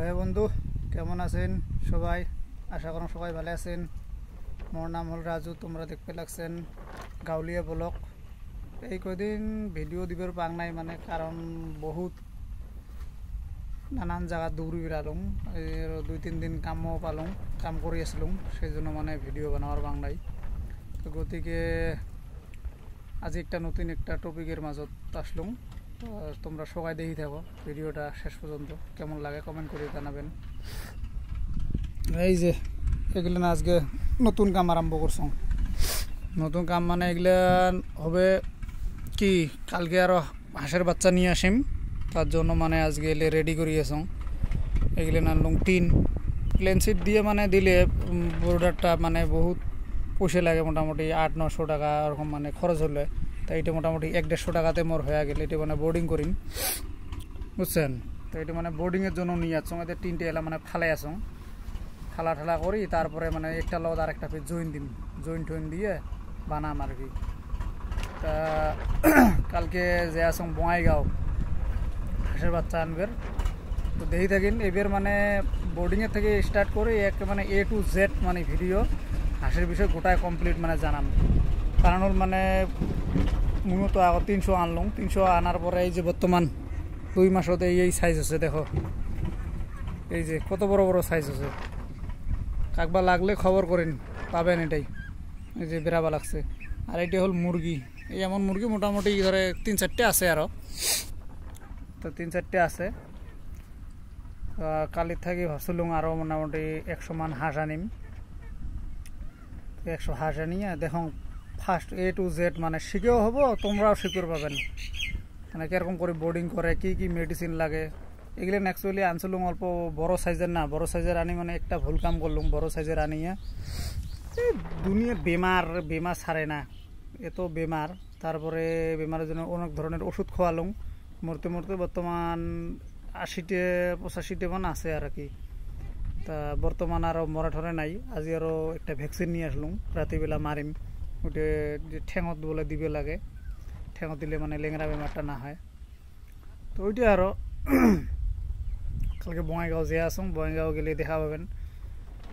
হে বন্ধু, কেমন আছেন সবাই? আশা করুন সবাই ভালো আছেন। মোর নাম হল রাজু, তোমরা দেখতে লাগছেন গাউলিয়া ব্লগ। এই কদিন ভিডিও দিবার পাং নাই, মানে কারণ বহুত নানান জায়গা দৌড়ি বেড়ালুম। এই 2-3 দিন কামও পালুম, কাম করে আসলুম, সেই জন্য মানে ভিডিও বানাবার পাং নাই। তো গতিকে আজি একটা নতুন একটা টপিকের মাজত আসলুম। তো তোমরা সবাই দেখি থাকো ভিডিওটা শেষ পর্যন্ত, কেমন লাগে কমেন্ট করে জানাবেন। এই যে এগুলো না আজকে নতুন কাম আরম্ভ করছং। নতুন কাম মানে এগুলা হবে কি, কালকে আরো হাঁসের বাচ্চা নিয়ে আসিম, তার জন্য মানে আজকে এলে রেডি করিয়েছং। এগুলো আনলুম টিন, প্লেন সিট দিয়ে মানে দিলে বোর্ডারটা মানে বহুত পয়সা লাগে, মোটামুটি 800-900 টাকা ওরকম মানে খরচ হলে। তাই এটা মোটামুটি 150 টাকাতে মোর হয়ে গেলে এটা মানে বোর্ডিং করিম, বুঝছেন? তো এটা মানে বোর্ডিংয়ের জন্য নিয়ে আসছ, এদের তিনটে এলা মানে ফালাই আসং, ফালা ঠালা করি, তারপরে মানে একটা লগত আর একটা জয়েন দিম, জয়েন টইন দিয়ে বানাম আর কি। তা কালকে যে আসং বঙাইগাঁও হাঁসের বাচ্চা আনবের। তো দেখি থাকেন এবার মানে বোর্ডিংয়ের থেকে স্টার্ট করে একটা মানে A to Z মানে ভিডিও হাঁসের বিষয়ে গোটায় কমপ্লিট মানে জানাম। কারণ মানে মূলত আগে 300 আনলাম, 300 আনার পরে এই যে বর্তমান 2 মাসতে এই সাইজ আছে, দেখো এই যে কত বড় বড় সাইজ আছে। কাকবা লাগলে খবর করেন, পাবেন এটাই। এই যে বেড়াবা লাগছে। আর এইটা হল মুরগি, এই এমন মুরগি মোটামুটি ধরে 3-4টে আছে আরও। তো 3-4টে আছে। কালির থাকি ভাবছিলাম আরও মোটামুটি 100 মান হাঁস আনিম। 100 হাঁস আনিয়ে দেখো ফার্স্ট A to Z মানে শিখেও হবো, তোমরাও শিখতে পাবেন মানে কীরকম করে বোর্ডিং করে, কি কি মেডিসিন লাগে। এগুলো অ্যাকচুয়ালি আনছিলাম অল্প বড় সাইজের না, বড় সাইজের আনি মানে একটা ভুল কাম করলুম। বড় সাইজের আনিয়ে দুনিয়া বেমার ছাড়ে না, এত বেমার। তারপরে বেমারের জন্য অনেক ধরনের ওষুধ খাওয়ালুম। মরতে মরতে বর্তমান 80-85 মান আছে আর কি। তা বর্তমান আরও মরা ঠরে নাই। আজি আরও একটা ভ্যাকসিন নিয়ে আসলুম, রাত্রিবেলা মারিম। ওটা যে ঠেঙত বলে দিবে লাগে, ঠেঙত দিলে মানে লেংরা বেমারটা না হয়। তো ওইটা আরও কালকে বঙাইগাঁও যে আসুন, বঙাইগাঁও গেলে দেখা পাবেন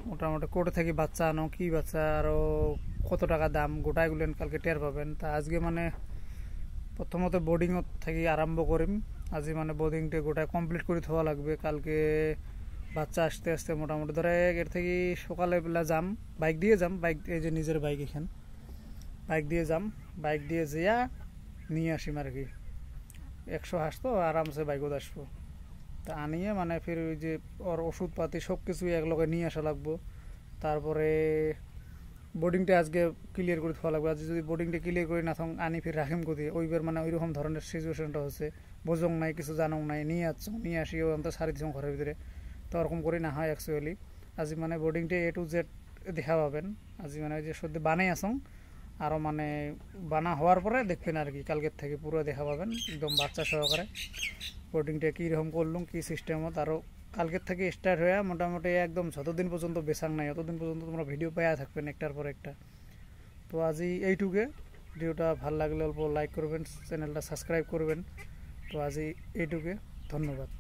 মোটামুটি কোর্টে থেকে বাচ্চা আনো, কি বাচ্চা আরও কত টাকা দাম গোটাইগুলেন কালকে টের পাবেন। তা আজকে মানে প্রথমত বোর্ডিংত থেকে আরম্ভ করিম। আজি মানে বোর্ডিংটা গোটায় কমপ্লিট করে থওয়া লাগবে। কালকে বাচ্চা আসতে আসতে মোটামুটি ধরে এর থেকে সকালে বেলা যাম, বাইক দিয়ে যাম, বাইক এই যে নিজের বাইক, এখান বাইক দিয়ে যাম, বাইক দিয়ে যেয়া নিয়ে আসিম আর কি। 100 হাঁস তো আরামসে বাইকত আসবো। তা আনিয়ে মানে ফির ওই যে ওর ওষুধপাতি সব কিছুই একলগে নিয়ে আসা লাগবো। তারপরে বোর্ডিংটা আজকে ক্লিয়ার করে থাকা লাগবে। আজ যদি বোর্ডিংটা ক্লিয়ার করে না থাক আনি ফির রাখিম কোথায়, ওইবার মানে ওইরকম ধরনের সিচুয়েশনটা হচ্ছে। বোঝং নাই, কিছু জানং নাই, নিয়ে আসছ, নিয়ে আসি ও তো সারি দিচ্ছ ঘরের ভিতরে। তো ওরকম করে না হয় অ্যাকচুয়ালি। আজি মানে বোর্ডিংটা A to Z দেখা পাবেন। আজি মানে ওই যে সত্যি বানাই আসং, আরও মানে বানা হওয়ার পরে দেখবেন আর কি। কালকের থেকে পুরো দেখা পাবেন একদম বাচ্চা সহকারে বোর্ডিংটা কীরকম করলুম, কী সিস্টেমত। আরও কালকের থেকে স্টার্ট হয়ে মোটামুটি একদম যতদিন পর্যন্ত বেসাং নাই ততদিন পর্যন্ত তোমরা ভিডিও পাইয়া থাকবেন একটার পর একটা। তো আজি এইটুকে, ভিডিওটা ভালো লাগলে অল্প লাইক করবেন, চ্যানেলটা সাবস্ক্রাইব করবেন। তো আজি এইটুকে, ধন্যবাদ।